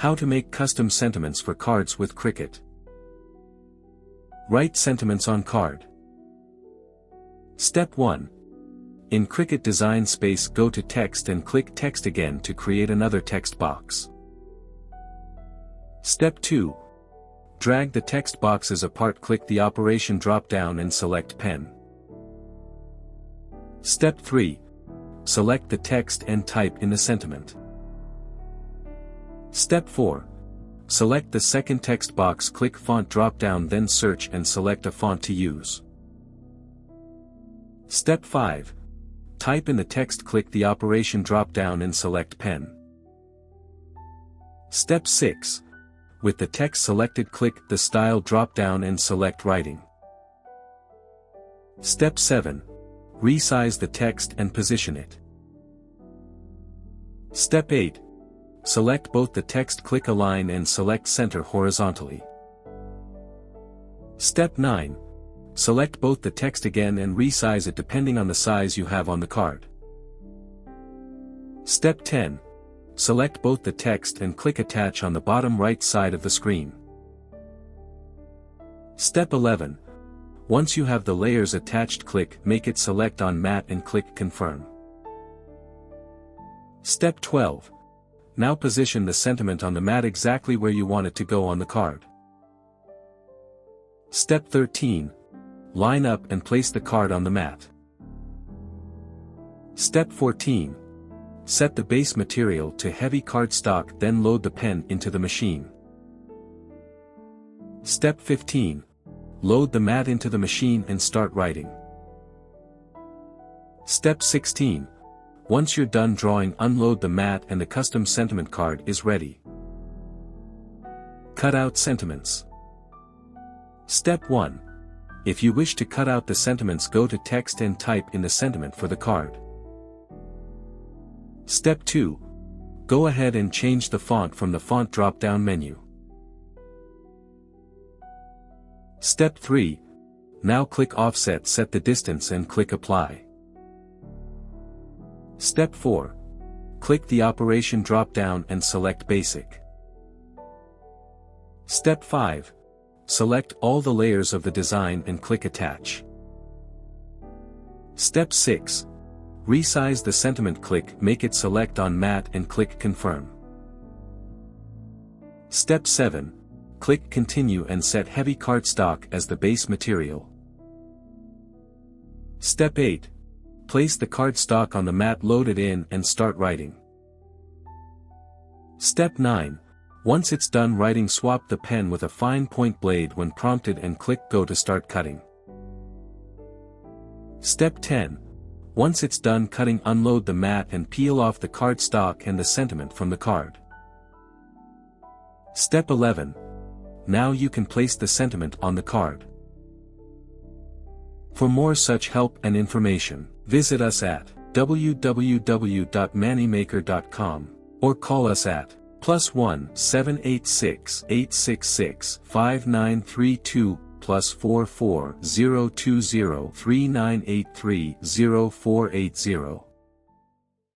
How to make custom sentiments for cards with Cricut. Write sentiments on card. Step 1. In Cricut Design Space, go to Text and click Text again to create another text box. Step 2. Drag the text boxes apart, click the operation drop-down and select Pen. Step 3. Select the text and type in the sentiment. Step 4. Select the second text box, click Font drop-down, then search and select a font to use. Step 5. Type in the text, click the operation drop-down and select Pen. Step 6. With the text selected, click the Style drop-down and select Writing. Step 7. Resize the text and position it. Step 8. Select both the text, click Align and select Center horizontally. Step 9. Select both the text again and resize it depending on the size you have on the card. Step 10. Select both the text and click Attach on the bottom right side of the screen. Step 11. Once you have the layers attached, click Make it, select on Matte and click Confirm. Step 12. Now position the sentiment on the mat exactly where you want it to go on the card. Step 13. Line up and place the card on the mat. Step 14. Set the base material to heavy cardstock, then load the pen into the machine. Step 15. Load the mat into the machine and start writing. Step 16. Once you're done drawing, unload the mat and the custom sentiment card is ready. Cut out sentiments. Step 1. If you wish to cut out the sentiments, go to Text and type in the sentiment for the card. Step 2. Go ahead and change the font from the font drop-down menu. Step 3. Now click Offset, set the distance and click Apply. Step 4. Click the operation drop-down and select Basic. Step 5. Select all the layers of the design and click Attach. Step 6. Resize the sentiment, click Make it, select on Matte and click Confirm. Step 7. Click Continue and set heavy cardstock as the base material. Step 8. Place the cardstock on the mat, load it in and start writing. Step 9. Once it's done writing, swap the pen with a fine point blade when prompted and click Go to start cutting. Step 10. Once it's done cutting, unload the mat and peel off the cardstock and the sentiment from the card. Step 11. Now you can place the sentiment on the card. For more such help and information, visit us at www.mannymaker.com or call us at +1 786 866 5932 +44 020 3983 0480.